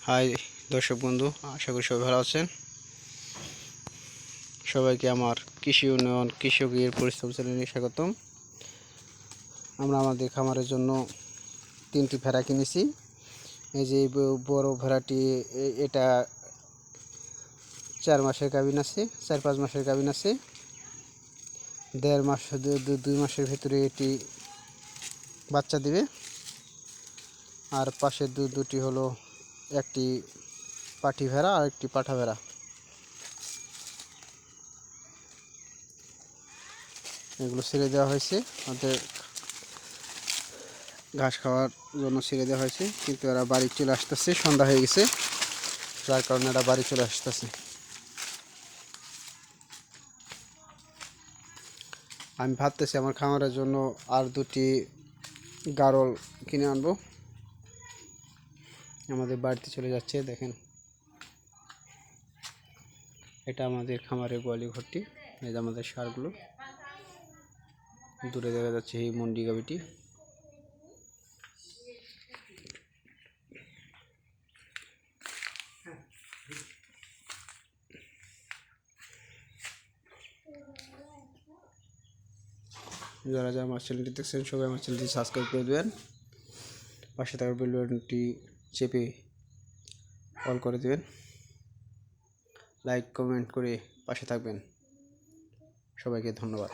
High দর্শক বন্ধু, আশা করি সবাই ভালো আছেন। সবাইকে আমার কৃষি উন্নয়ন কৃষকের পরিশ্রম চ্যানেলে স্বাগতম। আমরা আমাদের খামারের জন্য 3টি ভেড়া কিনেছি। এই যে বড় ভেড়াটি, এটা 4 মাসের গাভীন আছে, 4-5 মাসের গাভীন আছে। 1.5 মাস 2 মাসের ভিতরে এটি বাচ্চা দিবে। আর পাশের দুটি হলো একটি পাটি ভেড়া আর একটি পাঠা ভেড়া। এগুলো ছেড়ে দেওয়া হয়েছে, ওদের ঘাস খাওয়ার জন্য ছেড়ে দেওয়া হয়েছে, কিন্তু এরা বাড়ি চলে আসতেছে। সন্ধ্যা হয়ে গেছে, যার কারণে এরা বাড়ি চলে আসতেছে। আমি ভাবতেছি আমার খামারের জন্য আর 2টি গারল কিনে আনবো। আমাদের বাড়িতে চলে যাচ্ছে, দেখেন এটা আমাদের খামারের গোয়ালি ঘরটি। এই যে আমাদের সারগুলো, দূরে দেখা যাচ্ছে এই মন্ডি গাভিটি। যারা যারা আমার চ্যানেলটি দেখছেন সবাই আমার চ্যানেলটি সাবস্ক্রাইব করে দেবেন, পাশে থাকা বেল বাটনটি চেপে অল করে দেবেন, লাইক কমেন্ট করে পাশে থাকবেন। সবাইকে ধন্যবাদ।